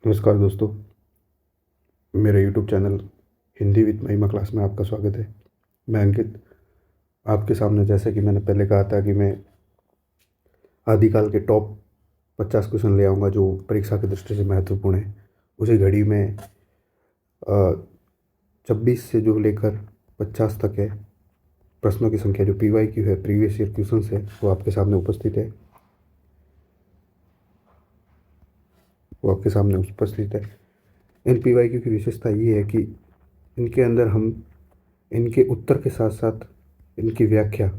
नमस्कार दोस्तों, मेरे यूट्यूब चैनल हिंदी विद महिमा क्लास में आपका स्वागत है। मैं अंकित आपके सामने, जैसे कि मैंने पहले कहा था कि मैं आदिकाल के टॉप 50 क्वेश्चन ले आऊँगा जो परीक्षा की दृष्टि से महत्वपूर्ण है। उसी घड़ी में 26 से जो लेकर 50 तक है प्रश्नों की संख्या, जो PYQ है, प्रीवियस ईयर क्वेश्चंस है, वो आपके सामने उपस्थित है। इन PYQ की विशेषता ये है कि इनके अंदर हम इनके उत्तर के साथ साथ इनकी व्याख्या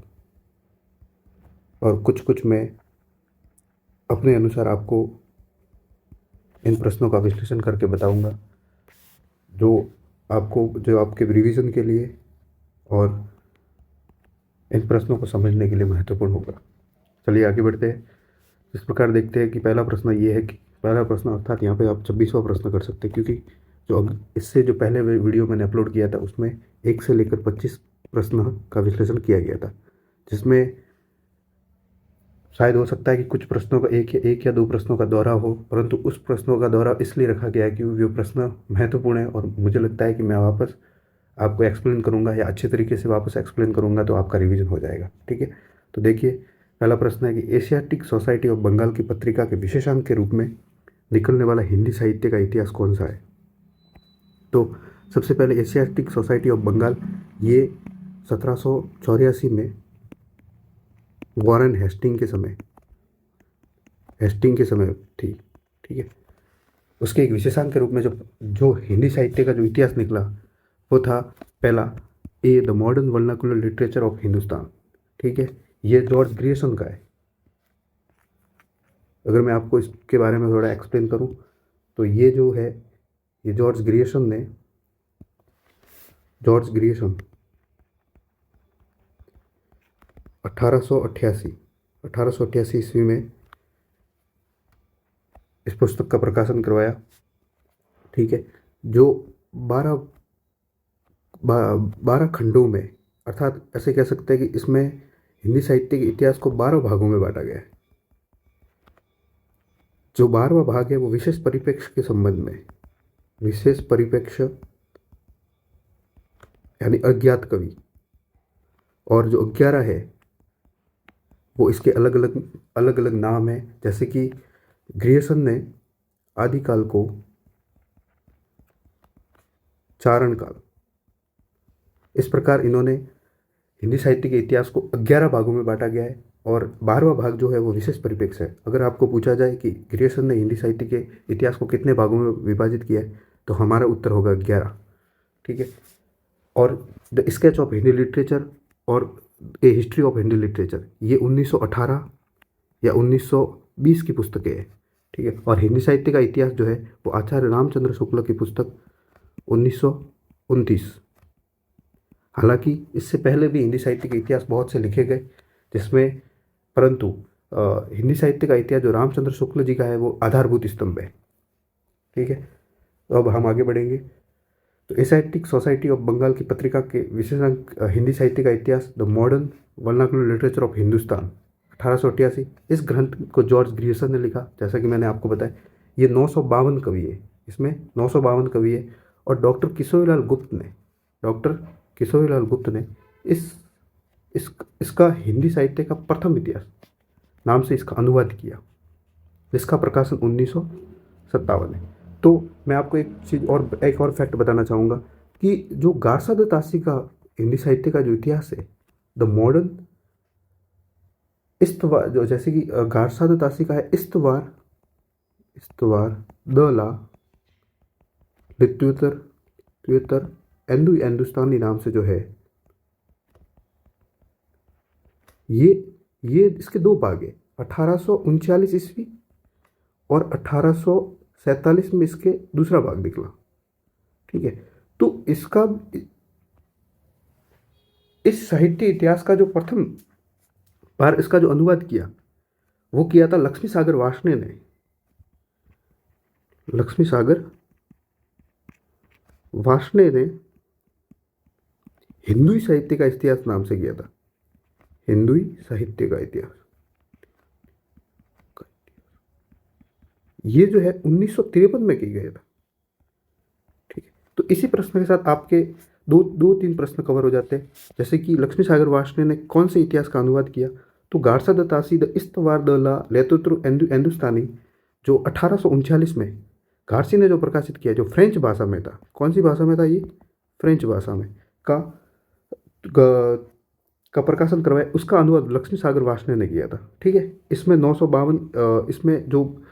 और कुछ कुछ मैं अपने अनुसार आपको इन प्रश्नों का विश्लेषण करके बताऊंगा, जो आपके रिवीजन के लिए और इन प्रश्नों को समझने के लिए महत्वपूर्ण होगा। चलिए आगे बढ़ते हैं। इस प्रकार देखते हैं कि पहला प्रश्न अर्थात यहाँ पे आप 26वां प्रश्न कर सकते हैं, क्योंकि इससे जो पहले वीडियो मैंने अपलोड किया था उसमें 1 से लेकर 25 प्रश्न का विश्लेषण किया गया था, जिसमें शायद हो सकता है कि कुछ प्रश्नों का एक या दो प्रश्नों का दोहरा हो, परंतु उस प्रश्नों का दोहरा इसलिए रखा गया है कि वो प्रश्न महत्वपूर्ण है और मुझे लगता है कि मैं वापस आपको एक्सप्लेन करूंगा या अच्छे तरीके से वापस एक्सप्लेन करूंगा तो आपका रिवीजन हो जाएगा। ठीक है, तो देखिए, पहला प्रश्न है कि एशियाटिक सोसाइटी ऑफ बंगाल की पत्रिका के विशेषांक के रूप में निकलने वाला हिंदी साहित्य का इतिहास कौन सा है। तो सबसे पहले एशियाटिक सोसाइटी ऑफ बंगाल, ये 1784 में वॉरेन हेस्टिंग के समय थी। ठीक है, उसके एक विशेषांक के रूप में जो जो हिंदी साहित्य का जो इतिहास निकला वो था पहला, the modern vernacular literature of Hindustan. ठीक है, ये जॉर्ज ग्रियर्सन का है। अगर मैं आपको इसके बारे में थोड़ा एक्सप्लेन करूं तो ये जो है, ये जॉर्ज ग्रियर्सन 1888 ईस्वी में इस पुस्तक का प्रकाशन करवाया। ठीक है, जो 12 12 खंडों में, अर्थात ऐसे कह सकते हैं कि इसमें हिंदी साहित्य के इतिहास को 12 भागों में बांटा गया है। जो 12वां भाग है वो विशेष परिप्रेक्ष्य के संबंध में, विशेष परिप्रेक्ष्य यानी अज्ञात कवि, और जो 11 है वो इसके अलग अलग नाम है। जैसे कि ग्रियर्सन ने आदिकाल को चारण काल, इस प्रकार इन्होंने हिंदी साहित्य के इतिहास को 11 भागों में बांटा गया है और 12वां भाग जो है वो विशेष परिप्रेक्ष्य है। अगर आपको पूछा जाए कि ग्रियर्सन ने हिंदी साहित्य के इतिहास को कितने भागों में विभाजित किया है, तो हमारा उत्तर होगा 11। ठीक है, और the sketch of Hindi literature और ए हिस्ट्री ऑफ हिंदी लिटरेचर, ये 1918 या 1920 की पुस्तकें हैं। ठीक है, और हिंदी साहित्य का इतिहास जो है वो आचार्य रामचंद्र शुक्ल की पुस्तक 1929। हालांकि इससे पहले भी हिंदी साहित्य के इतिहास बहुत से लिखे गए, जिसमें परंतु हिंदी साहित्य का इतिहास जो रामचंद्र शुक्ल जी का है वो आधारभूत स्तंभ है। ठीक है, तो अब हम आगे बढ़ेंगे। तो एशियाटिक सोसाइटी ऑफ बंगाल की पत्रिका के विशेषांक हिंदी साहित्य का इतिहास, the modern vernacular literature of Hindustan, 1888। इस ग्रंथ को जॉर्ज ग्रियर्सन ने लिखा। जैसा कि मैंने आपको बताया, ये 952 कवि है, इसमें 952 कवि है। और डॉक्टर किशोरीलाल गुप्त ने इस इस इसका हिंदी साहित्य का प्रथम इतिहास नाम से इसका अनुवाद किया, जिसका प्रकाशन 1957 है। तो मैं आपको एक और फैक्ट बताना चाहूँगा कि जो गारसा द तासी का हिंदी साहित्य का जो इतिहास है, द मॉडर्न इस्तवार, जो जैसे कि गारसा द तासी का है इस्तवार इस्तवार द ला लिट्यूतर हिंदुस्तानी नाम से जो है, ये इसके दो भाग है। 1839 ईस्वी और 1847 में इसके दूसरा भाग निकला। ठीक है, तो इस साहित्य इतिहास का जो प्रथम बार इसका जो अनुवाद किया वो किया था लक्ष्मी सागर वार्ष्णेय ने। लक्ष्मी सागर वार्ष्णेय ने हिंदुई साहित्य का इतिहास नाम से किया था, हिंदुई साहित्य का इतिहास। ये जो है 1953 में किया गया था। ठीक है, तो इसी प्रश्न के साथ आपके दो तीन प्रश्न कवर हो जाते हैं। जैसे कि लक्ष्मी सागर वार्ष्णेय ने कौन से इतिहास का अनुवाद किया? तो गारसा द तासी द इस्तवार द ला लेतुत्रु हिंदुस्तानी, जो 1839 में गारसी ने जो प्रकाशित किया, जो फ्रेंच भाषा में था। कौन सी भाषा में था ये? फ्रेंच भाषा में का का प्रकाशन करवाया, उसका अनुवाद लक्ष्मी सागर वार्ष्णेय ने किया था। ठीक है, इसमें 952, इसमें जो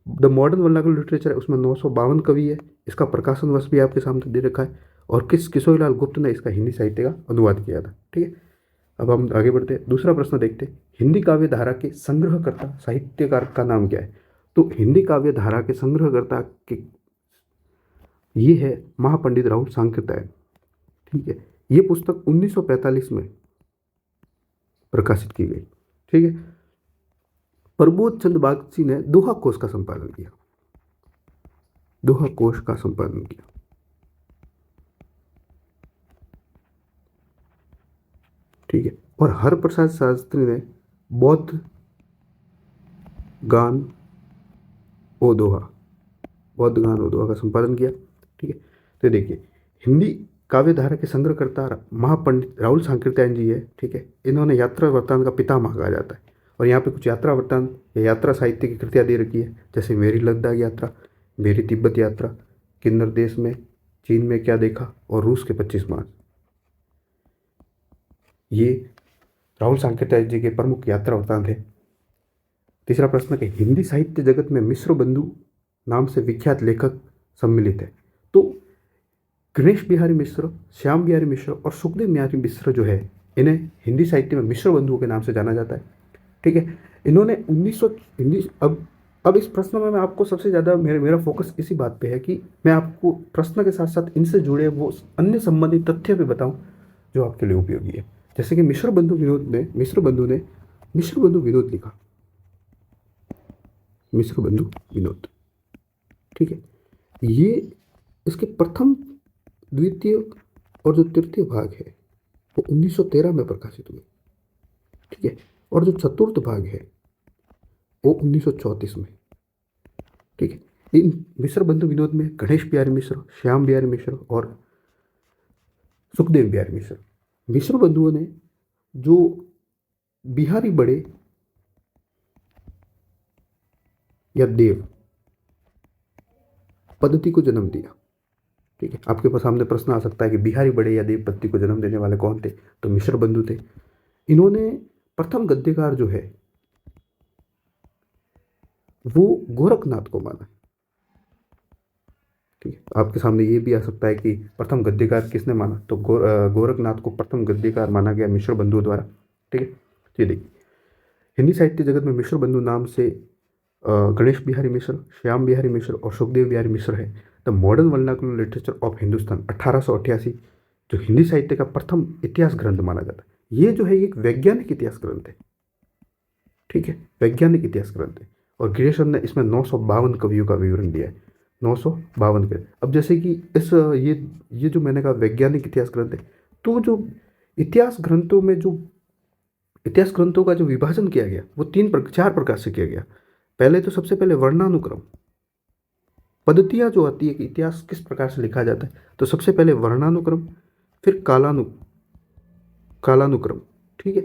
द मॉडर्न वर्नाकुलर लिटरेचर है उसमें 952 कवि है। इसका प्रकाशन वर्ष भी आपके सामने दे रखा है, और किशोरीलाल गुप्त ने इसका हिंदी साहित्य का अनुवाद किया था। ठीक है, अब हम आगे बढ़ते हैं, दूसरा प्रश्न देखते हैं। हिंदी काव्य धारा के संग्रहकर्ता साहित्यकार का नाम क्या है? तो हिंदी काव्य धारा के संग्रहकर्ता के ये है महापंडित राहुल सांकृत्यायन। ठीक है, ये पुस्तक 1945 में प्रकाशित की गई। ठीक है, प्रबोध चंद बागची ने दोहा कोश का संपादन किया। दोहा कोश का संपादन किया। ठीक है, और हरप्रसाद शास्त्री ने बौद्ध गान ओ दोहा का संपादन किया। ठीक है, तो देखिए, हिंदी काव्य धारा के संग्रहकर्ता महापंडित राहुल सांकृत्यायन जी है। ठीक है, इन्होंने यात्रा वृत्तांत का पितामह कहा जाता है, और यहाँ पे कुछ यात्रा वृत्तांत या यात्रा साहित्य की कृतियाँ दे रखी है, जैसे मेरी लद्दाख यात्रा, मेरी तिब्बत यात्रा, किन्नर देश में, चीन में क्या देखा, और रूस के 25 मार्च। ये राहुल सांकृत्यायन जी के प्रमुख यात्रा वृत्तांत है। तीसरा प्रश्न कि हिंदी साहित्य जगत में मिश्र बंधु नाम से विख्यात लेखक सम्मिलित है। तो गणेश बिहारी मिश्र, श्याम बिहारी मिश्र और सुखदेव बिहारी मिश्र जो है, इन्हें हिंदी साहित्य में मिश्र बंधुओं के नाम से जाना जाता है। ठीक है, इन्होंने 1900 हिंदी अब इस प्रश्न में मैं आपको सबसे ज़्यादा मेरा फोकस इसी बात पे है कि मैं आपको प्रश्न के साथ साथ इनसे जुड़े वो अन्य संबंधित तथ्य भी बताऊं जो आपके लिए उपयोगी है। जैसे कि मिश्र बंधु विनोद लिखा। मिश्र बंधु विनोद, ठीक है, ये इसके प्रथम, द्वितीय और जो तृतीय भाग है वो 1913 में प्रकाशित हुए। ठीक है, और जो चतुर्थ भाग है वो 1934 में। ठीक है, इन मिश्र बंधु विनोद में गणेश बिहारी मिश्र, श्याम बिहारी मिश्र और सुखदेव बिहारी मिश्र, मिश्र बंधुओं ने जो बिहारी बड़े या देव पद्धति को जन्म दिया। ठीक है, आपके पास सामने प्रश्न आ सकता है कि बिहारी बड़े या देव पद्धति को जन्म देने वाले कौन थे? तो मिश्र बंधु थे। इन्होंने प्रथम गद्यकार जो है वो गोरखनाथ को माना। ठीक है, आपके सामने ये भी आ सकता है कि प्रथम गद्यकार किसने माना? तो गोरखनाथ को प्रथम गद्यकार माना गया मिश्र बंधुओं द्वारा। ठीक है, ये देखिए, हिंदी साहित्य जगत में मिश्र बंधु नाम से गणेश बिहारी मिश्र, श्याम बिहारी मिश्र और सुखदेव बिहारी मिश्र है। The modern vernacular literature of Hindustan 1888 जो हिंदी साहित्य का प्रथम इतिहास ग्रंथ माना जाता है। ये जो है एक वैज्ञानिक इतिहास ग्रंथ है। ठीक है, वैज्ञानिक इतिहास ग्रंथ है, और ग्रेसन ने इसमें 952 कवियों का विवरण दिया है। 952 के। अब जैसे कि ये जो मैंने कहा वैज्ञानिक इतिहास ग्रंथ है, तो जो इतिहास ग्रंथों का जो विभाजन किया गया वो 4 प्रकार से किया गया। पहले तो सबसे पहले वर्णानुक्रम, पद्धतियाँ जो आती है कि इतिहास किस प्रकार से लिखा जाता है, तो सबसे पहले वर्णानुक्रम, फिर कालानुक्रम। ठीक है,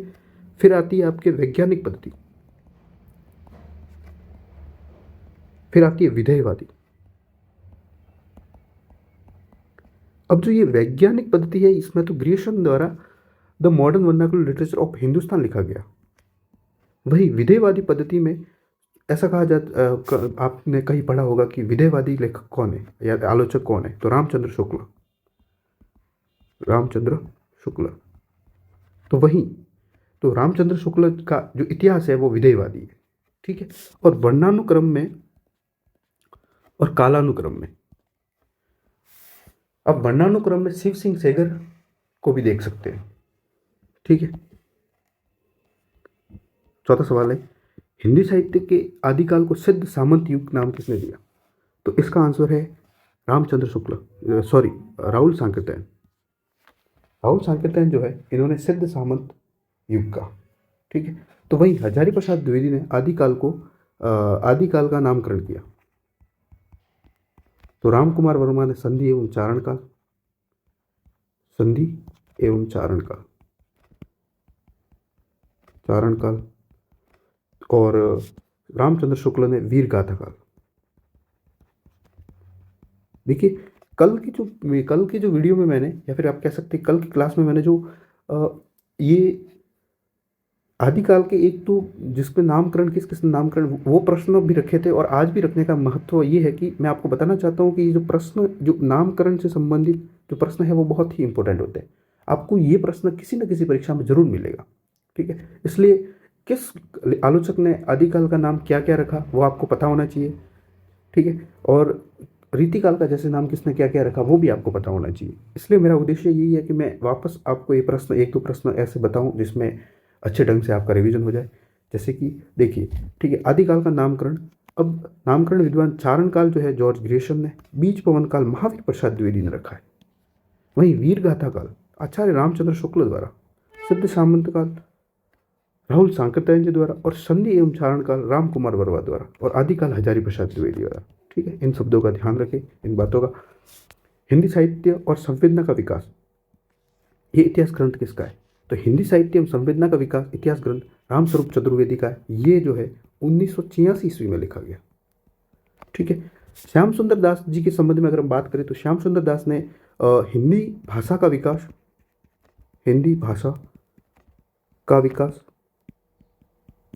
फिर आती है आपके वैज्ञानिक पद्धति, फिर आती है विधेयवादी। अब जो ये वैज्ञानिक पद्धति है, इसमें तो ग्रियर्सन द्वारा the modern vernacular literature of Hindustan लिखा गया। वही विधेयवादी पद्धति में ऐसा कहा जाता, आपने कहीं पढ़ा होगा कि विधेयवादी लेखक कौन है या आलोचक कौन है? तो रामचंद्र शुक्ल। तो रामचंद्र शुक्ल का जो इतिहास है वो विधेयवादी है। ठीक है, और वर्णानुक्रम में और कालानुक्रम में, अब वर्णानुक्रम में शिव सिंह सेगर को भी देख सकते हैं। ठीक है, चौथा सवाल है, हिंदी साहित्य के आदिकाल को सिद्ध सामंत युग नाम किसने दिया? तो इसका आंसर है राहुल सांकृत्यायन। राहुल सांकृत्यायन जो है, इन्होंने सिद्ध सामंत युग का। ठीक है, तो वहीं हजारी प्रसाद द्विवेदी ने आदिकाल का नामकरण किया। तो राम कुमार वर्मा ने संधि एवं चारण काल, संधि एवं चारण काल, चारण काल, और रामचंद्र शुक्ल ने वीर गाथा काल। देखिए, कल की जो वीडियो में मैंने, या फिर आप कह सकते हैं कल की क्लास में मैंने जो ये आदिकाल के एक तो जिसमें नामकरण, किस किस नामकरण, वो प्रश्न भी रखे थे। और आज भी रखने का महत्व ये है कि मैं आपको बताना चाहता हूँ कि ये जो प्रश्न, जो नामकरण से संबंधित जो प्रश्न है वो बहुत ही इंपॉर्टेंट होते हैं। आपको ये प्रश्न किसी न किसी परीक्षा में जरूर मिलेगा, ठीक है। इसलिए किस आलोचक ने आदिकाल का नाम क्या क्या रखा वो आपको पता होना चाहिए, ठीक है। और रीतिकाल का जैसे नाम किसने क्या क्या रखा वो भी आपको पता होना चाहिए। इसलिए मेरा उद्देश्य यही है कि मैं वापस आपको ये प्रश्न, एक दो प्रश्न ऐसे बताऊं जिसमें अच्छे ढंग से आपका रिवीजन हो जाए। जैसे कि देखिए, ठीक है, आदिकाल का नामकरण। अब नामकरण विद्वान चारण काल जो है जॉर्ज ग्रेशम ने, बीज पवन काल महावीर प्रसाद द्विवेदी ने रखा है। वहीं वीर गाथा काल आचार्य रामचंद्र शुक्ल द्वारा, सिद्ध सामंत काल राहुल सांकृत्यायन जी द्वारा, और संधि एवं चारण काल राम कुमार वर्मा द्वारा, और आदिकाल हजारी प्रसाद द्विवेदी द्वारा, ठीक है। इन शब्दों का ध्यान रखें, इन बातों का। हिंदी साहित्य और संवेदना का विकास, ये इतिहास ग्रंथ किसका है? तो हिंदी साहित्य एवं संवेदना का विकास इतिहास ग्रंथ रामस्वरूप चतुर्वेदी का है। ये जो है 1986 ईस्वी में लिखा गया, ठीक है। श्याम सुंदर दास जी के संबंध में अगर हम बात करें तो श्याम सुंदर दास ने हिंदी भाषा का विकास, हिंदी भाषा का विकास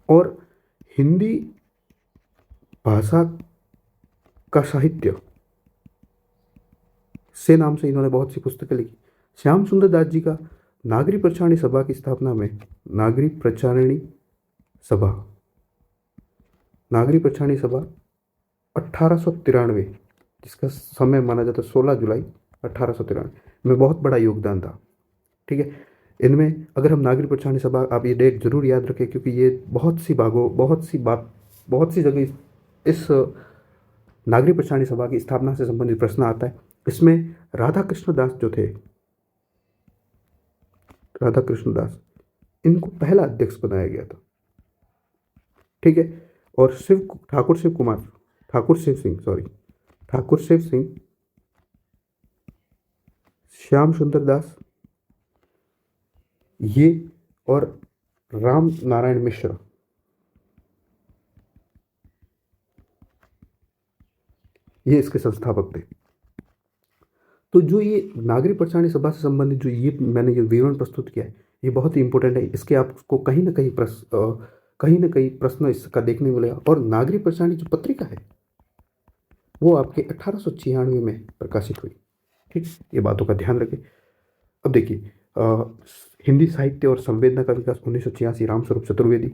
और हिंदी भाषा का साहित्य से नाम से इन्होंने बहुत सी पुस्तकें लिखी। श्याम सुंदर दास जी का नागरी प्रचारणी सभा की स्थापना में, नागरी प्रचारणी सभा, नागरी प्रचारणी सभा 1893, जिसका समय माना जाता है 16 जुलाई 1893 में, बहुत बड़ा योगदान था, ठीक है। इनमें अगर हम नागरिक प्रचारणी सभा, आप ये डेट जरूर याद रखें क्योंकि ये बहुत सी भागों, बहुत सी जगह इस नागरिक प्रचारणी सभा की स्थापना से संबंधित प्रश्न आता है। इसमें राधा कृष्ण दास जो थे, राधा कृष्ण दास, इनको पहला अध्यक्ष बनाया गया था, ठीक है। और ठाकुर शिव कुमार, ठाकुर शिव सिंह, सॉरी, ठाकुर शिव सिंह, श्याम सुंदर दास, ये, और राम नारायण मिश्र, ये इसके संस्थापक थे। तो जो ये नागरिक प्रचारणी सभा से संबंधित जो ये मैंने ये विवरण प्रस्तुत किया है, ये बहुत ही इंपॉर्टेंट है। इसके आपको कहीं ना कहीं प्रश्न इसका देखने मिलेगा। और नागरिक प्रचारणी जो पत्रिका है वो आपके 1896 में प्रकाशित हुई, ठीक। ये बातों का ध्यान रखें। अब देखिए, हिंदी साहित्य और संवेदना का विकास 1986, रामस्वरूप चतुर्वेदी।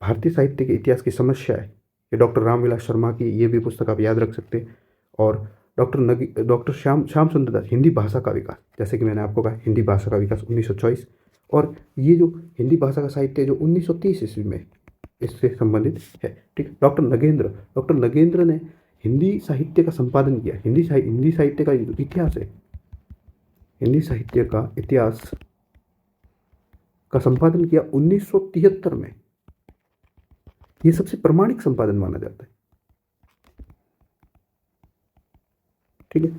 भारतीय साहित्य के इतिहास की समस्या है, ये डॉक्टर रामविलास शर्मा की ये भी पुस्तक आप याद रख सकते हैं। और डॉक्टर श्याम सुंदर दास, हिंदी भाषा का विकास, जैसे कि मैंने आपको कहा हिंदी भाषा का विकास 1924। और ये जो हिंदी भाषा का साहित्य जो 1930 ईस्वी में इससे संबंधित है, ठीक। डॉक्टर नगेंद्र ने हिंदी साहित्य का संपादन किया। हिंदी साहित्य का जो इतिहास है, हिंदी साहित्य का इतिहास का संपादन किया 1973 में। यह सबसे प्रमाणिक संपादन माना जाता है, ठीक है।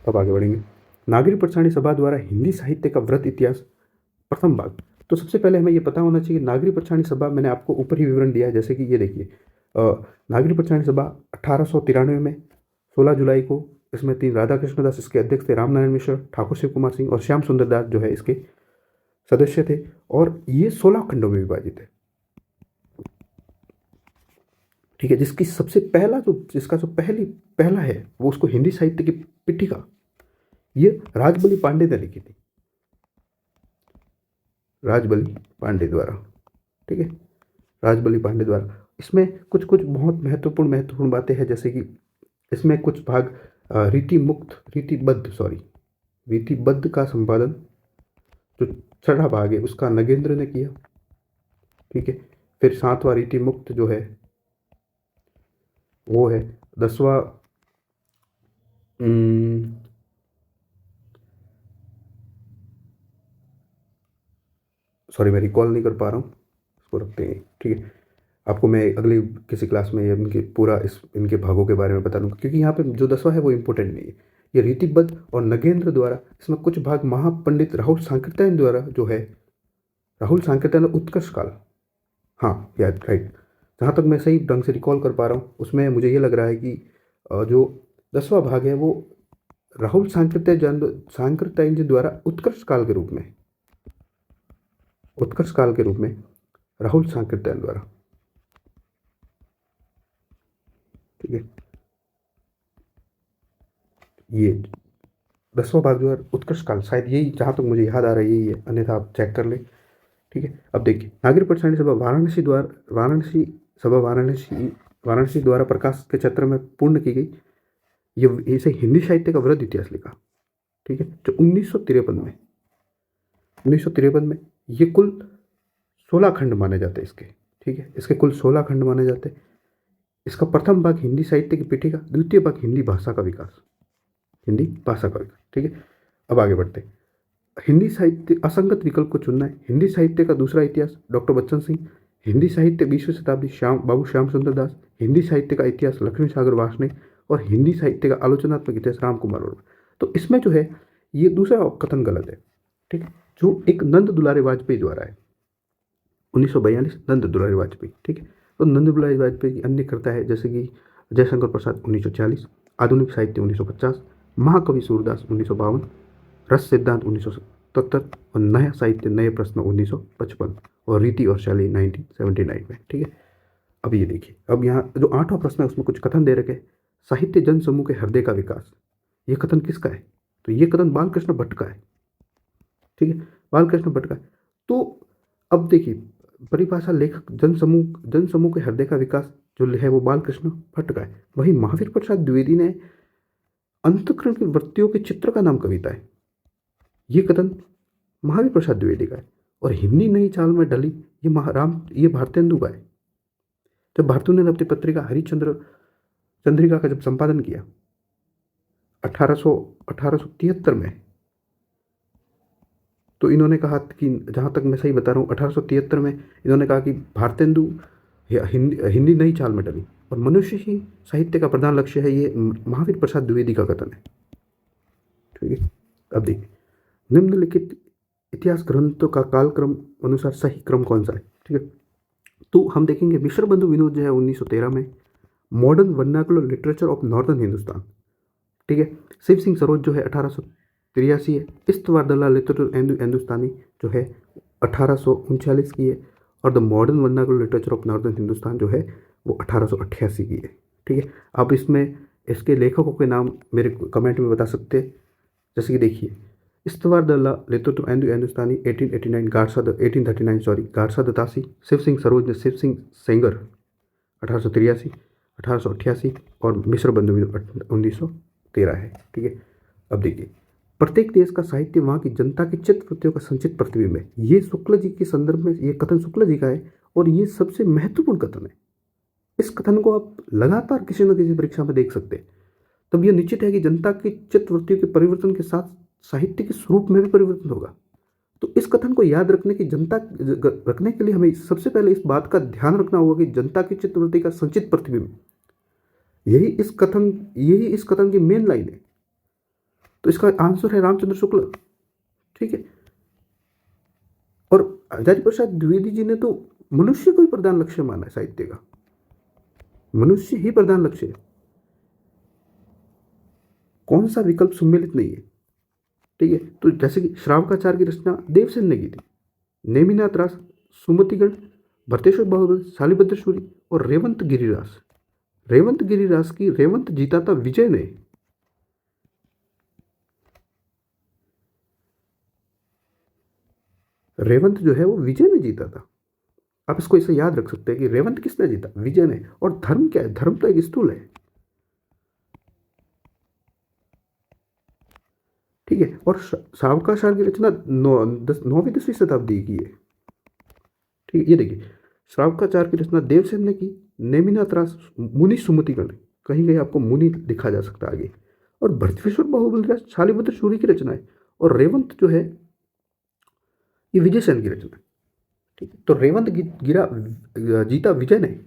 अब आगे बढ़ेंगे। नागरिक प्रचारणी सभा द्वारा हिंदी साहित्य का वृहत इतिहास, प्रथम भाग। तो सबसे पहले हमें यह पता होना चाहिए नागरिक प्रचारणी सभा, मैंने आपको ऊपर ही विवरण दिया है। जैसे कि ये देखिए, नागरिक प्रचारणी सभा 1893 में 16 जुलाई को, इसमें 3 राधा कृष्ण दास इसके अध्यक्ष थे, राम नारायण मिश्र, ठाकुर शिव कुमार सिंह और श्याम सुंदर दास जो है इसके सदस्य थे। और ये 16 खंडों में विभाजित है, ठीक है। जिसकी सबसे पहला जो, जिसका जो पहला है वो उसको हिंदी साहित्य की पीठिका, ये राजबली पांडे ने लिखी थी, राजबली पांडे द्वारा, ठीक है, राजबली पांडे द्वारा। इसमें कुछ कुछ बहुत महत्वपूर्ण बातें हैं, जैसे कि इसमें कुछ भाग रीतिबद्ध का संपादन, जो छठा भाग है उसका नगेंद्र ने किया, ठीक है। फिर 7वां रीति मुक्त जो है वो है, 10वां सॉरी मैं रिकॉल नहीं कर पा रहा हूँ, इसको रखते हैं, ठीक है। आपको मैं अगली किसी क्लास में इनके पूरा इनके भागों के बारे में बता दूंगा, क्योंकि यहाँ पे जो 10वां है वो इम्पोर्टेंट नहीं है। ये रीतिबद्ध और नगेंद्र द्वारा, इसमें कुछ भाग महापंडित राहुल सांकृत्यायन द्वारा जो है, राहुल सांकृत्यायन उत्कर्ष काल, हाँ याद राइट, जहाँ तक मैं सही ढंग से रिकॉल कर पा रहा हूँ उसमें मुझे ये लग रहा है कि जो 10वां भाग है वो राहुल सांकृत्यायन जी द्वारा उत्कर्ष काल के रूप में, उत्कर्ष काल के रूप में राहुल सांकृत्यायन द्वारा, ठीक है। ये 10वां भाग जो है उत्कर्ष काल, शायद यही जहाँ तक मुझे याद आ रहा है यही है, अन्यथा आप चेक कर ले, ठीक है। अब देखिए, नागरिक प्रसारणी सभा वाराणसी द्वारा प्रकाश के क्षेत्र में पूर्ण की गई। ये इसे हिंदी साहित्य का वृहद इतिहास लिखा, ठीक है, जो 1953 में ये कुल 16 खंड माने जाते हैं इसके, ठीक है, इसके कुल 16 खंड माने जाते हैं। इसका प्रथम भाग हिंदी साहित्य की पीठिका, द्वितीय भाग हिंदी भाषा का विकास, हिंदी भाषा का विकास, ठीक है। अब आगे बढ़ते हैं। हिंदी साहित्य असंगत विकल्प को चुनना है। हिंदी साहित्य का दूसरा इतिहास डॉक्टर बच्चन सिंह, हिंदी साहित्य 20वीं शताब्दी बाबू श्याम सुंदर दास, हिंदी साहित्य का इतिहास लक्ष्मी सागर वार्ष्णेय और हिंदी साहित्य का आलोचनात्मक इतिहास राम कुमार वर्मा। तो इसमें जो है ये दूसरा कथन गलत है, ठीक है, जो एक नंद दुलारे वाजपेयी द्वारा है, 1942 नंद दुलारे वाजपेयी, ठीक है। तो नंद दुलारे वाजपेयी की अन्य कृता है जैसे कि जयशंकर प्रसाद 1940, आधुनिक साहित्य 1950, महाकवि सूरदास 1952, रस सिद्धांत 1977 और नया साहित्य नए प्रश्न 1955 और रीति और शैली 1979 में, ठीक है। अब ये देखिए, अब यहाँ जो 8वां प्रश्न है उसमें कुछ कथन दे रखे, साहित्य जन समूह के हृदय का विकास, ये कथन किसका है? तो ये कथन बालकृष्ण भट्ट का है, ठीक है, बालकृष्ण भट्ट का है। तो अब देखिए, परिभाषा लेखक जन समूह के हृदय का विकास जो है वो बालकृष्ण भट्ट का है। वहीं महावीर प्रसाद द्विवेदी ने अंतःकरण की वृत्तियों के चित्र का नाम कविता है, ये कथन महावीर प्रसाद द्विवेदी का है। और हिंदी नई चाल में ढली, ये भारतेंदु का है। जब भारतू ने अपनी पत्रिका हरिश्चंद्र चंद्रिका का जब संपादन किया 1873 में, तो इन्होंने कहा कि, जहाँ तक मैं सही बता रहा हूँ, 1873 में इन्होंने कहा कि भारतेंदु हिंदी नई चाल में डली और मनुष्य ही साहित्य का प्रधान लक्ष्य है। ये महावीर प्रसाद द्विवेदी का कथन है, ठीक है। अब देखिए, निम्नलिखित इतिहास ग्रंथों का कालक्रम अनुसार सही क्रम कौन सा है, ठीक है। तो हम देखेंगे मिश्र बंधु विनोद जो है 1913 में, modern vernacular literature of northern Hindustan, ठीक है। शिव सिंह सरोज जो है 1883 है। इस्तवार दलाल लिटरेचर हिंदुस्तानी जो है 1839 की है। और the modern vernacular literature of northern Hindustan जो है वो 1888 की है, ठीक है। आप इसमें इसके लेखकों के नाम मेरे कमेंट में बता सकते हैं। जैसे कि देखिए, इस्तवार दल्ला लिटरेचर हिंदुस्तानी 1889, 1839 सॉरी, गारसा दतासी। शिव सिंह सरोज ने शिव सिंह सेंगर 1883, 1888 और मिश्र बंधु 1913 है, ठीक है। अब देखिए, प्रत्येक देश का साहित्य वहाँ की जनता की चित्तवृत्तियों का संचित प्रतिबिंब है। ये शुक्ल जी के संदर्भ में ये कथन शुक्ल जी का है और ये सबसे महत्वपूर्ण कथन है। इस कथन को आप लगातार किसी न किसी परीक्षा में देख सकते हैं। तब यह निश्चित है कि जनता की चित्तवृत्तियों के परिवर्तन के साथ साहित्य के स्वरूप में भी परिवर्तन होगा। तो इस कथन को याद रखने के लिए हमें सबसे पहले इस बात का ध्यान रखना होगा कि जनता की चित्तवृत्ति का संचित प्रतिबिंब, यही इस कथन की मेन लाइन है। तो इसका आंसर है रामचंद्र शुक्ल, ठीक है। और आचार्य प्रसाद द्विवेदी जी ने तो मनुष्य को ही प्रधान लक्ष्य माना है, साहित्य का मनुष्य ही प्रधान लक्ष्य है, कौन सा विकल्प सम्मिलित नहीं है, ठीक है। तो जैसे कि श्रावकाचार्य की रचना देवसेन ने की थी, नेमिनाथ रास, सुमतिगण, भरतेश्वर बाहुबल, शालिभद्र सूरी और रेवंत गिरिरास की रेवंत जीता था विजय ने। रेवंत जो है वो विजय ने जीता था। आप इसको इसे याद रख सकते हैं कि रेवंत किसने जीता? विजय ने। और धर्म क्या है? धर्म तो एक स्थूल है, ठीक है। और सावकाचार्य की रचना 9वीं 10वीं शताब्दी की है, ठीक है। ये देखिए, श्रावकाचार्य की रचना देवसेन ने की, नेमिनाथ रास मुनि सुमतिगण, कहीं कहीं आपको मुनि दिखा जा सकता है आगे। और भरतेश्वर बाहुबल शालिभद्र सूरी की रचना है। और रेवंत जो है ये विजय सेन की रचना है, ठीक है। तो रेवंत गिरा जीता विजय ने,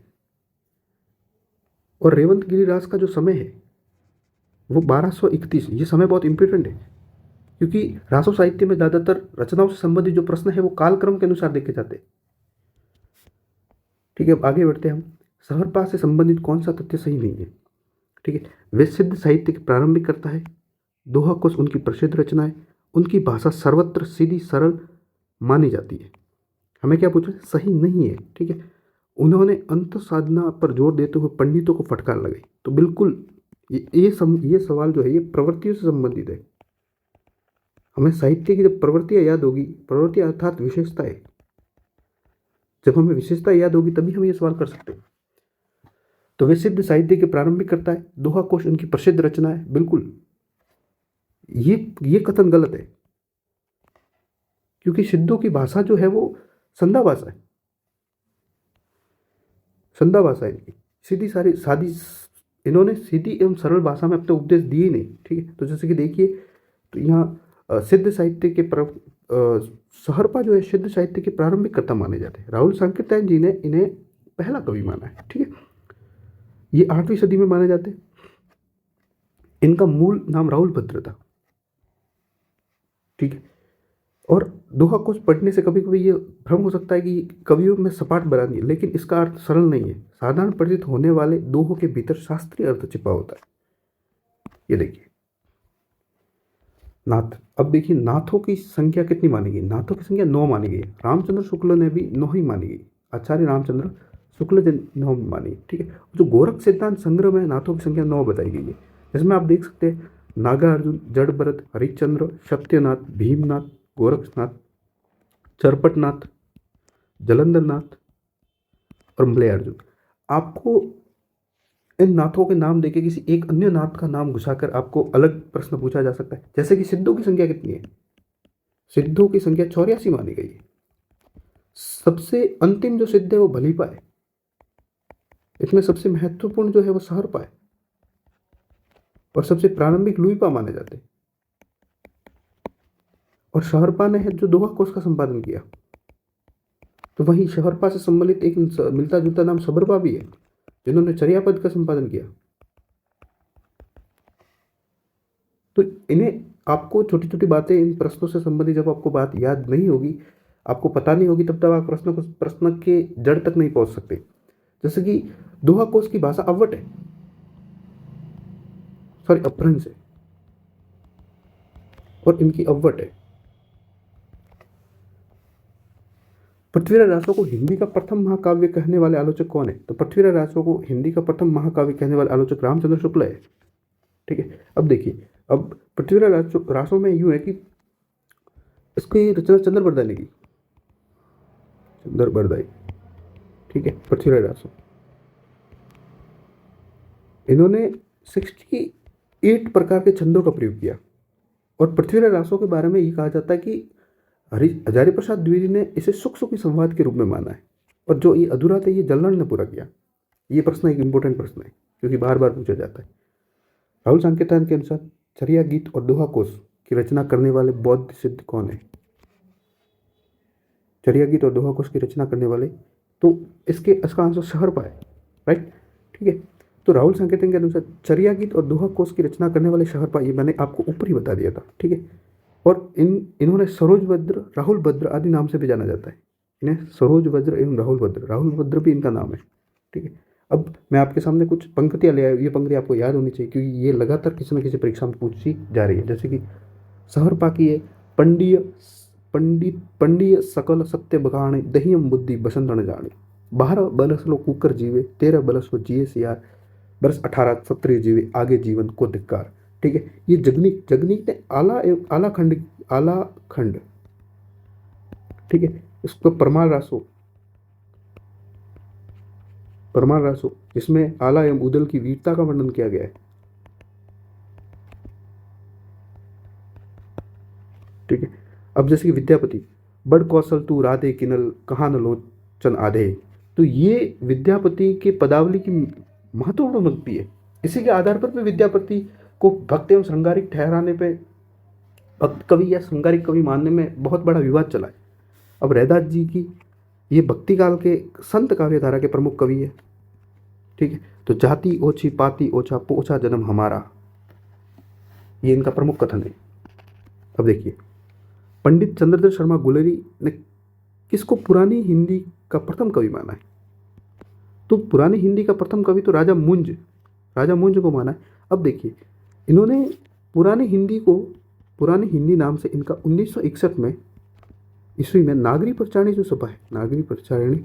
और रेवंत गिरिराज का जो समय है वो 1231। ये समय बहुत इंपॉर्टेंट है, क्योंकि रासो साहित्य में ज़्यादातर रचनाओं से संबंधित जो प्रश्न है वो कालक्रम के अनुसार देखे जाते हैं। ठीक है, अब आगे बढ़ते हैं हम। सहरपा से संबंधित कौन सा तथ्य सही नहीं है? ठीक है, वे सिद्ध साहित्य के प्रारंभिक करता है, दोहा कोश उनकी प्रसिद्ध रचना है, उनकी भाषा सर्वत्र सीधी सरल मानी जाती है। हमें क्या पूछना? सही नहीं है। ठीक है, उन्होंने अंत साधना पर जोर देते हुए पंडितों को फटकार लगाई। तो बिल्कुल ये सवाल जो है ये प्रवृत्तियों से संबंधित है। हमें साहित्य की जब प्रवृत्तियां याद होगी, प्रवृत्ति अर्थात विशेषता है, जब हमें विशेषता याद होगी तभी हम ये सवाल कर सकते हैं। तो वे सिद्ध साहित्य के प्रारंभिक करता है, दोहा कोश उनकी प्रसिद्ध रचना है। बिल्कुल ये कथन गलत है, क्योंकि सिद्धों की भाषा जो है वो संधा भाषा है, संधा भाषा है इनकी, सीधी सादी। इन्होंने सीधी एवं सरल भाषा में अपने उपदेश दिए नहीं। ठीक है, तो जैसे कि देखिए, तो यहाँ सिद्ध साहित्य के सहरपा जो है सिद्ध साहित्य के प्रारंभिक कर्ता माने जाते हैं। राहुल सांकृत्यायन जी ने इन्हें पहला कवि माना है। ठीक है, ये 8वीं सदी में माने जाते हैं। इनका मूल नाम राहुल भद्र था। ठीक है, और दोहा कोश पढ़ने से कभी कभी ये भ्रम हो सकता है कि कवियों में सपाट बयानी है, लेकिन इसका अर्थ सरल नहीं है। साधारण प्रतीत होने वाले दोहों के भीतर शास्त्रीय अर्थ छिपा होता है। ये देखिए नाथ। अब देखिए नाथों की संख्या कितनी मानी गई? नाथों की संख्या 9 मानी गई। रामचंद्र शुक्ल ने भी 9 ही मानी गई। आचार्य रामचंद्र शुक्ल ने 9 मानी। ठीक है, जो गोरख सिद्धांत संग्रह में नाथों की संख्या 9 बताई गई है, जिसमें आप देख सकते हैं नागार्जुन, जड़ भरत, हरिश्चंद्र, सत्यनाथ, भीमनाथ, गोरक्षनाथ, चरपटनाथ, जलंधरनाथ और मलय अर्जुन। आपको इन नाथों के नाम देके किसी एक अन्य नाथ का नाम घुसाकर आपको अलग प्रश्न पूछा जा सकता है। जैसे कि सिद्धों की संख्या कितनी है? सिद्धों की संख्या 84 मानी गई है। सबसे अंतिम जो सिद्ध है वो भलीपा है। इसमें सबसे महत्वपूर्ण जो है वो सहरपा है, और सबसे प्रारंभिक लुईपा माने जाते हैं। और सहरपा ने है जो दोहा कोश का संपादन किया। तो वहीं सहरपा से संबंधित एक मिलता जुलता नाम सबरपा भी है, जिन्होंने चर्यापद का संपादन किया। तो इन्हें आपको छोटी छोटी बातें इन प्रश्नों से संबंधित जब आपको बात याद नहीं होगी, आपको पता नहीं होगी, तब तक आप प्रश्न के जड़ तक नहीं पहुंच सकते। जैसे कि दोहा कोश की भाषा अवट है, सॉरी अपभ्रंश है, और इनकी अवट है। पृथ्वीराज रासो को हिंदी का प्रथम महाकाव्य कहने वाले आलोचक कौन है? तो पृथ्वीराज रासो को हिंदी का प्रथम महाकाव्य कहने वाले आलोचक रामचंद्र शुक्ल है। ठीक है, अब देखिए, अब पृथ्वीराज रासो में यूं है कि इसकी रचना चंद्र बरदाई ने की। चंद्र बरदाई, ठीक है, पृथ्वीराज रासो, इन्होंने 68 प्रकार के छंदों का प्रयोग किया। और पृथ्वीराज रासो के बारे में ये कहा जाता है कि हजारी प्रसाद द्विवेदी ने इसे सुख सुखी संवाद के रूप में माना है, और जो ये अधूरा था ये जल्लान ने पूरा किया। ये प्रश्न एक इंपॉर्टेंट प्रश्न है, क्योंकि बार बार पूछा जाता है। राहुल सांकेतायन के अनुसार चर्या गीत और दोहा कोश की रचना करने वाले बौद्ध सिद्ध कौन है? चर्या गीत और दोहा कोश की रचना करने वाले, तो इसका आंसर सहरपा है। राइट, ठीक है। तो राहुल सांकेतिक के अनुसार चर्या गीत और दोहा कोश की रचना करने वाले शहरपा, ये मैंने आपको ऊपर ही बता दिया था। ठीक है, और इन्होंने सरोज भद्र, राहुल भद्र आदि नाम से भी जाना जाता है। इन्हें सरोज भद्र एवं राहुल भद्र भी इनका नाम है। ठीक है, अब मैं आपके सामने कुछ पंक्तियाँ ले आया। ये पंक्ति आपको याद होनी चाहिए, क्योंकि ये लगातार किसी न किसी परीक्षा में पूछी जा रही है। जैसे कि सहरपा की है, पंडिय सकल सत्य बखाणे, दहियम बुद्धि बसंतण जाने, 12 बरस लो कुकर जीवे, 13 बरस लो जिये सियार, बरस 18 सत्रिय जीवे, आगे जीवन को धिक्कार। ठीक है, ये जगनीक ने आला खंड, ठीक है, इसको परमार रासो जिसमें आला एवं उदल की वीरता का वर्णन किया गया है। ठीक है, अब जैसे कि विद्यापति, बड़ कौशल तू राधे किनल, कहाँ न लोचन आधे, तो ये विद्यापति के पदावली की महत्वपूर्ण पंक्ति है। इसी के आधार पर भी विद्यापति को भक्त एवं श्रृंगारिक ठहराने पे, भक्त कवि या श्रृंगारिक कवि मानने में बहुत बड़ा विवाद चला है। अब रैदास जी की ये भक्ति काल के संत काव्यधारा के प्रमुख कवि है। ठीक है, तो जाति ओछी पाती ओछा पोछा जन्म हमारा, ये इनका प्रमुख कथन है। अब देखिए, पंडित चंद्रधर शर्मा गुलेरी ने किसको पुरानी हिंदी का प्रथम कवि माना है? तो पुरानी हिंदी का प्रथम कवि तो राजा मुंज को माना है। अब देखिए, इन्होंने पुरानी हिंदी नाम से इनका 1961 में ईस्वी में नागरी प्रचारणी जो सभा है, नागरी प्रचारणी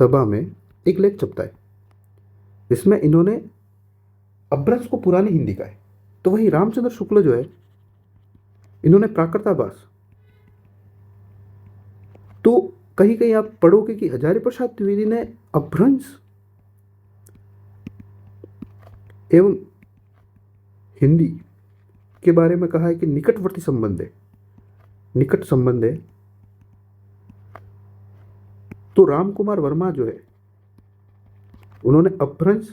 सभा में एक लेख छपता है, जिसमें इन्होंने अभ्रंश को पुरानी हिंदी का है। तो वही रामचंद्र शुक्ल जो है, इन्होंने प्राकृताभास। तो कहीं कहीं आप पढ़ोगे कि हजारी प्रसाद द्विवेदी ने अभ्रंश एवं हिंदी के बारे में कहा है कि निकट संबंध है। तो राम कुमार वर्मा जो है, उन्होंने अपभ्रंश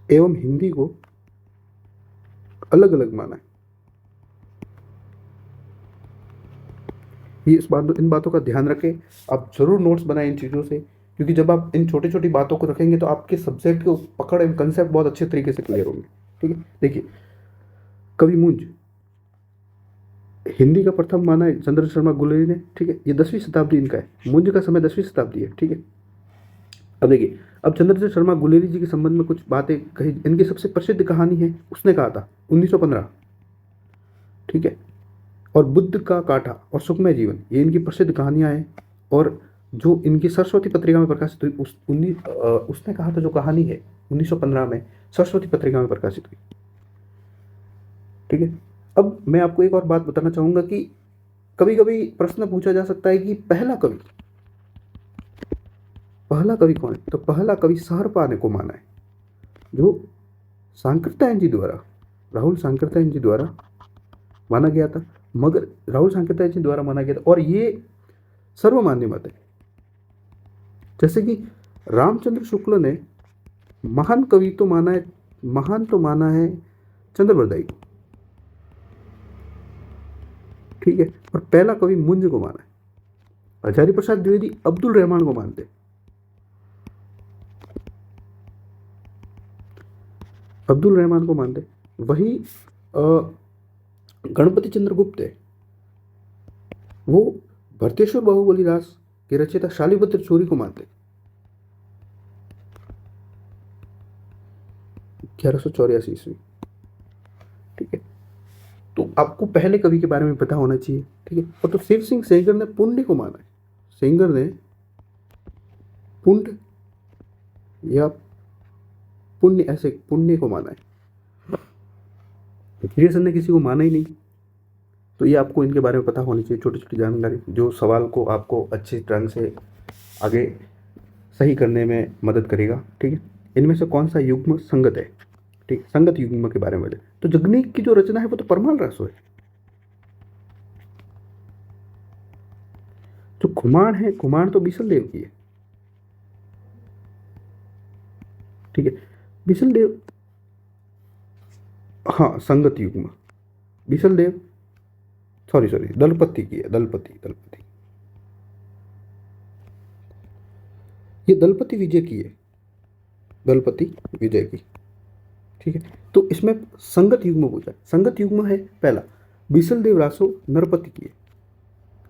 एवं हिंदी को अलग अलग माना है। इन बातों का ध्यान रखें, आप जरूर नोट्स बनाएं इन चीज़ों से, क्योंकि जब आप इन छोटी छोटी बातों को रखेंगे तो आपके सब्जेक्ट को पकड़ एवं कंसेप्ट बहुत अच्छे तरीके से क्लियर होंगे। ठीक है, देखिए, कवि मुंज हिंदी का प्रथम माना है चंद्रधर शर्मा गुलेरी ने। ठीक है, ये 10वीं शताब्दी इनका है, मुंज का समय 10वीं शताब्दी है। ठीक है, अब देखिए, अब चंद्रधर शर्मा गुलेरी जी के संबंध में कुछ बातें कही। इनकी सबसे प्रसिद्ध कहानी है उसने कहा था 1915। ठीक है, और बुद्ध का कांटा और सुखमय जीवन, ये इनकी प्रसिद्ध कहानियां हैं। और जो इनकी सरस्वती पत्रिका में प्रकाशित हुई उसने कहा था जो कहानी है 1915 में सरस्वती पत्रिका में प्रकाशित हुई। ठीक है, अब मैं आपको एक और बात बताना चाहूंगा कि कभी कभी प्रश्न पूछा जा सकता है कि पहला कवि कौन है? तो पहला कवि सहरपाने को माना है, जो सांकृत्यायन जी द्वारा, राहुल सांकृत्यायन जी द्वारा माना गया था। मगर राहुल सांकृत्यायन जी द्वारा माना गया था, और ये सर्वमान्य मत है। जैसे कि रामचंद्र शुक्ल ने महान तो माना है चंद्रवरदाई को। ठीक है, और पहला कवि मुंज को माना है। हजारी प्रसाद द्विवेदी अब्दुल रहमान को मानते, वही गणपति चंद्रगुप्त है, वो भरतेश्वर बाहुबली रास के रचयिता शालिभद्र चोरी को मानते 1184 ईस्वी। ठीक है, तो आपको पहले कवि के बारे में पता होना चाहिए। ठीक है, और तो शिव सिंह सेंगर ने पुण्य को माना है। सेंगर ने पुण्य या पुण्य को माना है। गिरिसन ने किसी को माना ही नहीं। तो ये आपको इनके बारे में पता होनी चाहिए, छोटी छोटी जानकारी जो सवाल को आपको अच्छे ढंग से आगे सही करने में मदद करेगा। ठीक है, इनमें से कौन सा युग्म संगत है? ठीक, संगत युग्म के बारे में तो जगनीक की जो रचना है वो तो परमाल रासो है। जो खुमाण तो बीसल देव की है। ठीक है, बीसल देव, हाँ, संगत युग्म बीसल देव, सॉरी दलपति की है, दलपति ये दलपति विजय की है, ठीक है, तो इसमें संगत युग्म पूछा है। संगत युग्म है पहला बीसल देव रासो नरपति की है।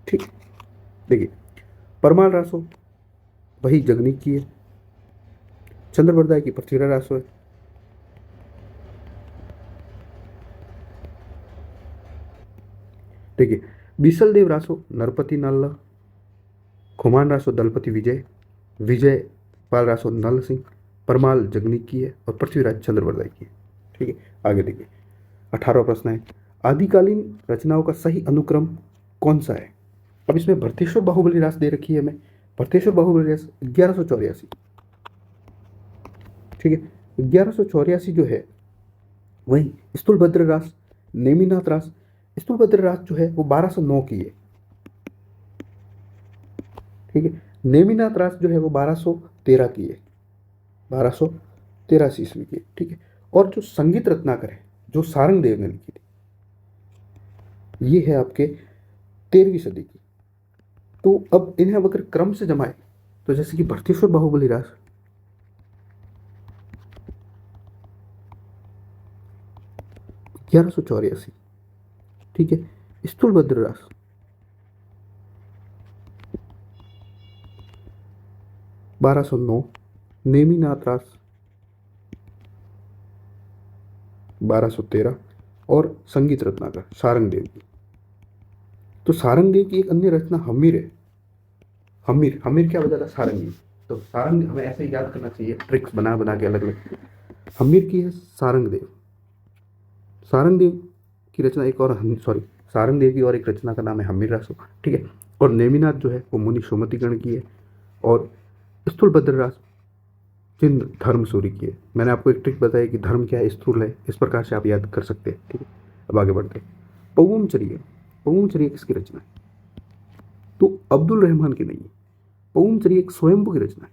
ठीक, देखिए, परमाल रासो वही जगनीक की है। चंद्रवरदाई की पृथ्वीराज रासो है। देखिए, बीसल देव रासो नरपति नल्ला, खुमान रासो दलपति विजय पाल रासो नल सिंह, परमाल जगनीक की है और पृथ्वीराज चंद्रवरदाई की है। ठीक है, आगे देखिए, 18वां प्रश्न है, आदिकालीन रचनाओं का सही अनुक्रम कौन सा है? अब इसमें भरतेश्वर बाहुबली रास दे रखी है हमें। भरतेश्वर बाहुबली रास 1184। ठीक है, 1184 जो है वही स्थूलभद्र रास, नेमिनाथ रास। स्थूलभद्र रास जो है वो 1209 की है। ठीक है, नेमिनाथ रास जो है वो 1213 की है, 1213 ईस्वी की। ठीक है, और जो संगीत रत्नाकर है जो सारंग देव ने लिखी थी, ये है आपके 13वीं सदी की। तो अब इन्हें अगर क्रम से जमाए तो जैसे कि भरतेश्वर बाहुबली रास, 1184, ठीक है। स्थूलभद्र रास 1209, नेमिनाथ रास 1213 और संगीत रत्नाकर सारंगदेव की। तो सारंगदेव की एक अन्य रचना हमीर है। हमीर, हमीर क्या बजाता? सारंगी। तो सारंग हमें ऐसे ही याद करना चाहिए, ट्रिक्स बना बना के अलग अलग। हमीर की है सारंगदेव। सारंगदेव की रचना एक और, सॉरी, सारंगदेव की और एक रचना का नाम है हमीर रासो, ठीक है। और नेमिनाथ जो है वो मुनि सुमतिगण की है। और स्थूलभद्र रास चिन्ह धर्म सूरी की है। मैंने आपको एक ट्रिक बताई कि धर्म क्या है, स्थूल है, इस प्रकार से आप याद कर सकते हैं, ठीक है। अब आगे बढ़ते हैं। पवनचर्य, पवनचर्य किसकी रचना है? तो अब्दुल रहमान की नहीं है। पवनचर्य एक स्वयंभू की रचना है,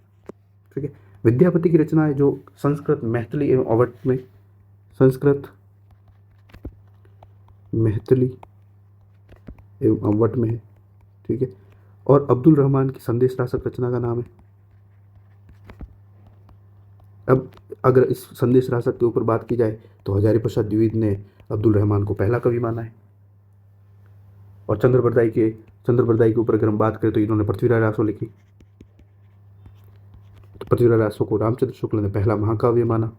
ठीक है। विद्यापति की रचना है जो संस्कृत, मैथिली एवं अवध में, संस्कृत, मैथिली एवं अवध में है, ठीक है। और अब्दुल रहमान की संदेश रासक रचना का नाम है। अब अगर इस संदेश रासक के ऊपर बात की जाए तो हजारी प्रसाद द्विवेदी ने अब्दुल रहमान को पहला कवि माना है। और चंद्र बरदाई के ऊपर अगर हम बात करें तो इन्होंने पृथ्वीराज रासो लिखी। तो पृथ्वीराज रासो को रामचंद्र शुक्ल ने पहला महाकाव्य माना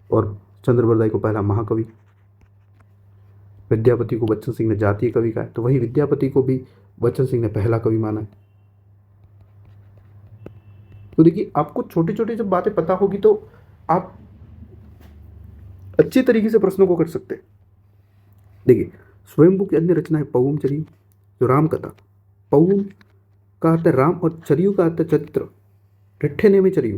और चंद्र बरदाई को पहला महाकवि। विद्यापति को बच्चन सिंह ने जातीय कवि कहा, तो वही विद्यापति को भी बच्चन सिंह ने पहला कवि माना है। तो देखिए, आपको छोटी छोटी जब बातें पता होगी तो आप अच्छे तरीके से प्रश्नों को कर सकते हैं। देखिए, स्वयंभू की अन्य रचना है पवम चरियु, जो राम कथा। पवम का अर्थ है राम और चरियु का अर्थ है चरित्र, रिट्ठे ने में चरियु,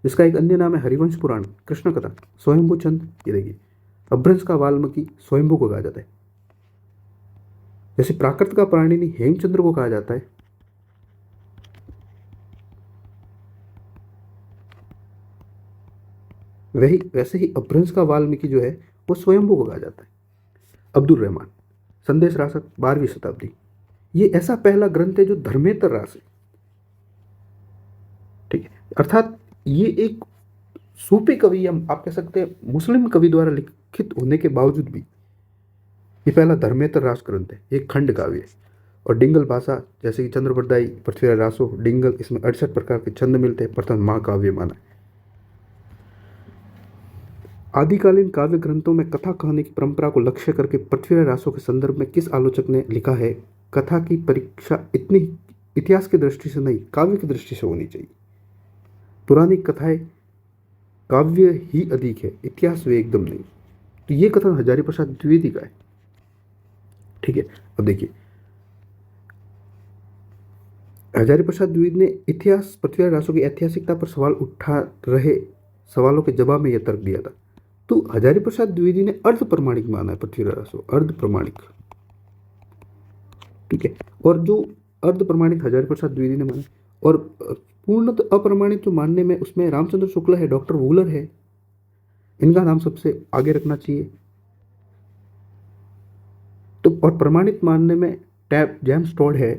जिसका एक अन्य नाम है हरिवंश पुराण, कृष्ण कथा, स्वयंभू चंद। ये देखिए, अभ्रंश का वाल्मीकि स्वयंभू को कहा जाता है। जैसे प्राकृत का प्राणिनी हेमचंद्र को कहा जाता है, वैसे ही अभ्रंश का वाल्मीकि जो है वो स्वयंभू को कहा जाता है। अब्दुल रहमान, संदेश रासक, 12वीं शताब्दी। ये ऐसा पहला ग्रंथ है जो धर्मेतर रास है, ठीक है। अर्थात ये एक सूफी कवि, या आप कह सकते हैं मुस्लिम कवि द्वारा लिखित होने के बावजूद भी ये पहला धर्मेतर रास ग्रंथ है, एक खंड काव्य है। और डिंगल भाषा, जैसे कि चंद्रबरदाई, पृथ्वीराज रासो, डिंगल, इसमें 68 प्रकार के छंद मिलते हैं, प्रथम महाकाव्य माना है। आदिकालीन काव्य ग्रंथों में कथा कहने की परंपरा को लक्ष्य करके पृथ्वीराज रासो के संदर्भ में किस आलोचक ने लिखा है, कथा की परीक्षा इतनी इतिहास की दृष्टि से नहीं, काव्य की दृष्टि से होनी चाहिए। पुरानी कथाएं काव्य ही अधिक है, इतिहास वे एकदम नहीं। तो ये कथन हजारी प्रसाद द्विवेदी का है, ठीक है। अब देखिए, हजारी प्रसाद द्विवेदी ने इतिहास, पृथ्वीराज रासो की ऐतिहासिकता पर सवाल उठा रहे सवालों के जवाब में यह तर्क दिया था। तो हजारी प्रसाद द्विवेदी ने अर्ध प्रमाणिक माना है पृथ्वीराज रासो, अर्ध प्रमाणिक, ठीक है। और जो अर्ध प्रमाणिक हजारी प्रसाद द्विवेदी ने माना, और पूर्णतः अप्रमाणित जो मानने में, उसमें रामचंद्र शुक्ल है, डॉक्टर वूलर है, इनका नाम सबसे आगे रखना चाहिए। तो और प्रमाणित मानने में टैब जेम्स टॉड है,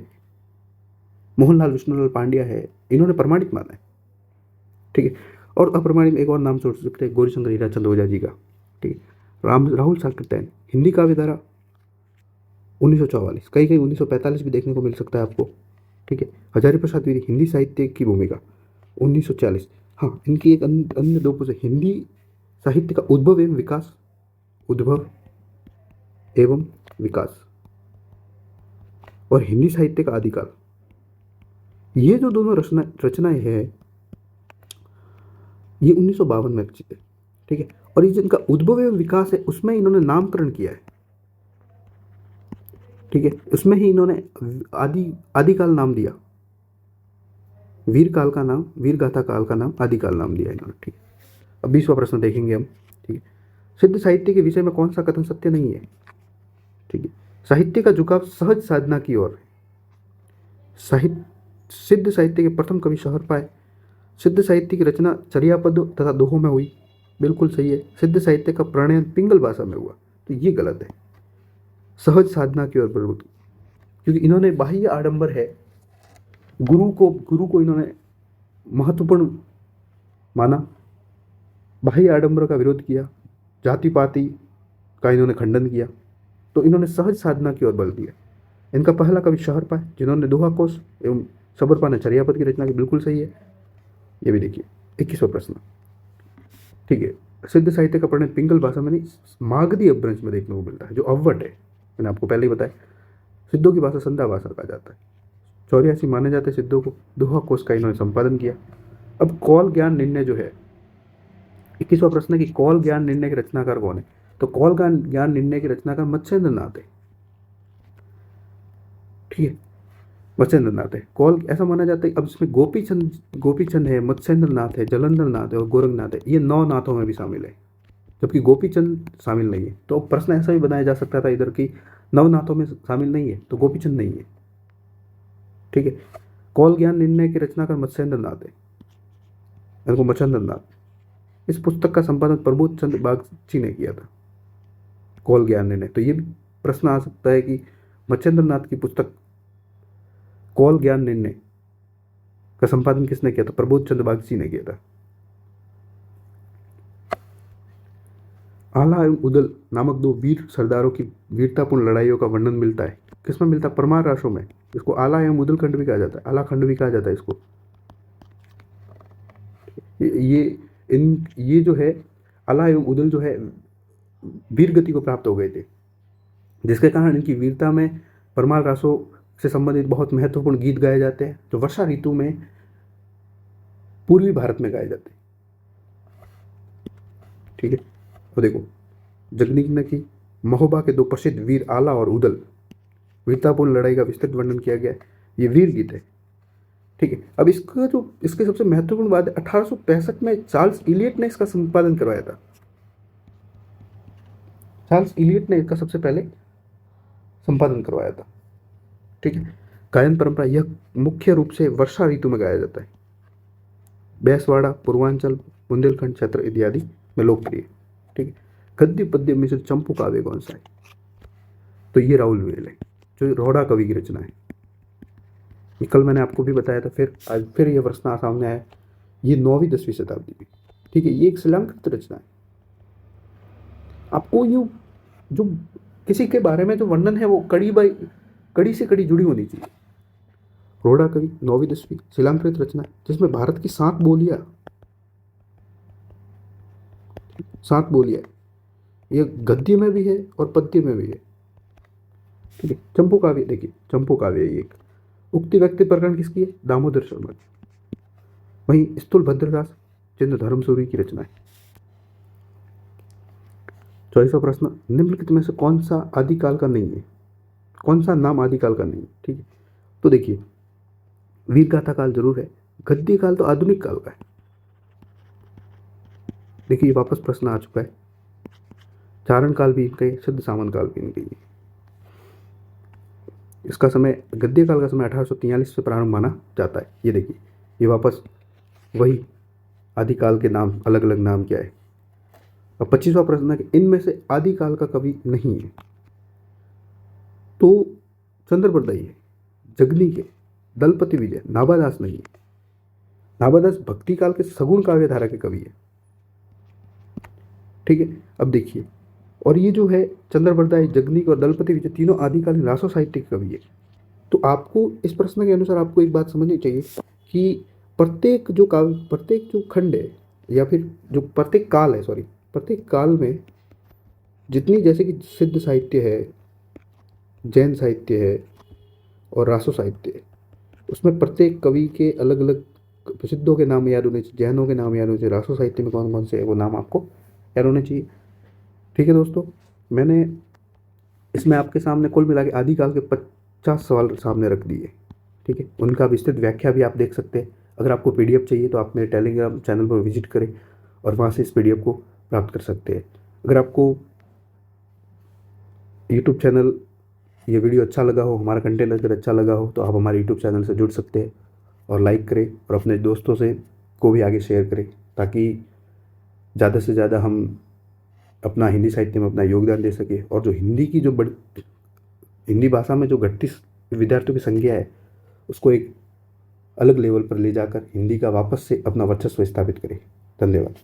मोहनलाल विष्णुलाल पांड्या है, इन्होंने प्रमाणित माना है, ठीक है। और अप्रमाणित में एक और नाम सोच सकते हैं, गौरीशंकर हीराचंद ओझा जी का, ठीक है। राहुल साकृत्यायन, हिंदी काव्य धारा 1944, कहीं कहीं 1945 भी देखने को मिल सकता है आपको, ठीक है। हजारी प्रसाद द्विवेदी, हिंदी साहित्य की भूमिका 1940। हाँ, इनकी एक अन्य दो पुस्तक, हिंदी साहित्य का उद्भव एवं विकास, उद्भव एवं विकास, और हिंदी साहित्य का आदिकाल। ये जो दोनों रचनाएं हैं, ये 1952 में रचित है, ठीक है। और ये जिनका उद्भव एवं विकास है, उसमें इन्होंने नामकरण किया है, ठीक है। उसमें ही इन्होंने आदिकाल नाम दिया, वीर काल का नाम, वीर गाथा काल का नाम आदिकाल नाम दिया इन्होंने, ठीक है। अब 20वां प्रश्न देखेंगे हम, ठीक है। सिद्ध साहित्य के विषय में कौन सा कथन सत्य नहीं है, ठीक है। साहित्य का झुकाव सहज साधना की ओर है। सिद्ध साहित्य के प्रथम कवि शहर पाए। सिद्ध साहित्य की रचना चर्यापद तथा दोहों में हुई, बिल्कुल सही है। सिद्ध साहित्य का प्रणयन पिंगल भाषा में हुआ, तो ये गलत है। सहज साधना की ओर प्रवृत्ति, क्योंकि इन्होंने बाह्य आडंबर है, गुरु को इन्होंने महत्वपूर्ण माना, बाह्य आडंबर का विरोध किया, जाति पाति का इन्होंने खंडन किया, तो इन्होंने सहज साधना की ओर बल दिया। इनका पहला कवि शहरपा है, जिन्होंने दोहा कोश एवं सबरपा ने चर्यापद की रचना की, बिल्कुल सही है। ये भी देखिए 21वां प्रश्न, ठीक है। सिद्ध साहित्य का वर्णन पिंगल भाषा में नहीं, मागधी अपभ्रंश में देखने को मिलता है, जो अवट है, मैंने आपको पहले ही बताया। सिद्धों की भाषा संध्या भाषा कहा जाता है। 84 माने जाते सिद्धों को। दोहा कोश का इन्होंने संपादन किया। अब कौल ज्ञान निर्णय जो है, 21वां प्रश्न है कि कौल ज्ञान निर्णय के रचनाकार कौन है? तो कौल ज्ञान निर्णय के रचनाकार मत्स्येंद्र नाथ है, ठीक है, मत्स्येंद्र नाथ है। कौल ऐसा माना जाता है। अब इसमें गोपीचंद है, मत्स्येंद्र नाथ है, जलंधर नाथ है और गोरखनाथ है, ये 9 नाथों में भी शामिल है, जबकि गोपीचंद शामिल नहीं है। तो प्रश्न ऐसा भी बनाया जा सकता था इधर की 9 नाथों में शामिल नहीं है तो गोपीचंद नहीं है, ठीक है। कौल ज्ञान निर्णय के रचनाकार मत्स्येंद्र नाथ है, इनको मत्स्येंद्र नाथ। इस पुस्तक का संपादन प्रबोध चंद्र बागची ने किया था, कौल ज्ञान निर्णय। तो ये भी प्रश्न आ सकता है कि मत्स्येंद्र नाथ की पुस्तक कौल ज्ञान निर्णय का संपादन किसने किया था? प्रबोध चंद्र बागची ने किया था। आला एवं उदल नामक 2 वीर सरदारों की वीरतापूर्ण लड़ाइयों का वर्णन मिलता है, किसमें मिलता है? परमार राशों में। इसको आला एवं उदल खंड भी कहा जाता है, आला खंड भी कहा जाता है इसको। ये जो है आला एवं उदल जो है वीर गति को प्राप्त हो गए थे, जिसके कारण इनकी वीरता में परमार रासों से संबंधित बहुत महत्वपूर्ण गीत गाए जाते हैं, जो वर्षा ऋतु में पूर्वी भारत में गाए जाते हैं, ठीक है। तो देखो, जगनीकन की महोबा के 2 प्रसिद्ध वीर आला और उदल, वीरतापूर्ण लड़ाई का विस्तृत वर्णन किया गया है। ये वीर गीत है, ठीक है। अब इसके सबसे महत्वपूर्ण बात है, 1865 में चार्ल्स इलियट ने इसका संपादन करवाया था। चार्ल्स इलियट ने इसका सबसे पहले संपादन करवाया था, ठीक है। गायन परंपरा यह मुख्य रूप से वर्षा ऋतु में गाया जाता है। बैसवाड़ा, पूर्वांचल, बुंदेलखंड क्षेत्र इत्यादि में लोकप्रिय, ठीक है। गद्य पद्य में से चंपू काव्य कौन सा है? तो ये राहुल वेल है, जो रोड़ा कवि की रचना है। ये कल मैंने आपको भी बताया था, आज फिर यह प्रश्न सामने आया। ये 9वीं 10वीं शताब्दी में, ठीक है। ये एक शिलांकृत रचना है। आपको ये जो किसी के बारे में जो वर्णन है वो कड़ी से कड़ी जुड़ी होनी चाहिए। रोड़ा कवि, 9वीं 10वीं शिलांकृत रचना है, जिसमें भारत की 7 बोलियां है। ये गद्य में भी है और पद्य में भी है, ठीक है। चंपू काव्य, देखिए चंपू काव्य एक उक्ति व्यक्ति प्रकरण किसकी है? दामोदर शर्मा की। वहीं स्थूल भद्ररास चंद्र धर्मसूरी की रचना है। 24वां प्रश्न, निम्नलिखित में से कौन सा आदिकाल का नहीं है? कौन सा नाम आदिकाल का नहीं है, ठीक है। तो देखिए, वीर गाथा काल जरूर है, गद्य काल तो आधुनिक काल का है। देखिए वापस प्रश्न आ चुका है, चारण काल भी इनका, सिद्ध सामन काल भी इनका है। इसका समय, गद्य काल का समय 1843 से प्रारंभ माना जाता है। ये देखिए, ये वापस वही आदिकाल के नाम, अलग अलग नाम क्या है। अब 25वां प्रश्न है कि इनमें से आदिकाल का कवि नहीं है। तो चंद्रप्रदायी है, जगनी के, दलपति विजय, नाभादास नहीं है। नाभादास भक्ति काल के सगुण काव्य धारा के कवि है, ठीक है। अब देखिए, और ये जो है चंद्रप्रदायी, जगनी और दलपति विजय तीनों आदिकालीन रासो साहित्य के कवि है। तो आपको इस प्रश्न के अनुसार आपको एक बात समझनी चाहिए कि प्रत्येक जो खंड है, या फिर जो प्रत्येक काल में जितनी, जैसे कि सिद्ध साहित्य है, जैन साहित्य है और रासो साहित्य है, उसमें प्रत्येक कवि के अलग अलग प्रसिद्धों के नाम याद होने चाहिए, जैनों के नाम याद होने चाहिए, रासो साहित्य में कौन कौन से है वो नाम आपको याद होने चाहिए, ठीक है दोस्तों। मैंने इसमें आपके सामने कुल मिला के आदिकाल के 50 सवाल सामने रख दिए, ठीक है। उनका विस्तृत व्याख्या भी आप देख सकते हैं। अगर आपको PDF चाहिए तो आप मेरे टेलीग्राम चैनल पर विजिट करें और वहाँ से इस PDF को प्राप्त कर सकते हैं। अगर आपको यूट्यूब चैनल, ये वीडियो अच्छा लगा हो, हमारा कंटेंट अगर अच्छा लगा हो, तो आप हमारे यूट्यूब चैनल से जुड़ सकते हैं और लाइक करें और अपने दोस्तों से को भी आगे शेयर करें, ताकि ज़्यादा से ज़्यादा हम अपना हिंदी साहित्य में अपना योगदान दे सके। और जो हिंदी की जो हिंदी भाषा में जो घटती विद्यार्थियों की संख्या है उसको एक अलग लेवल पर ले जाकर हिंदी का वापस से अपना वर्चस्व स्थापित करें। धन्यवाद।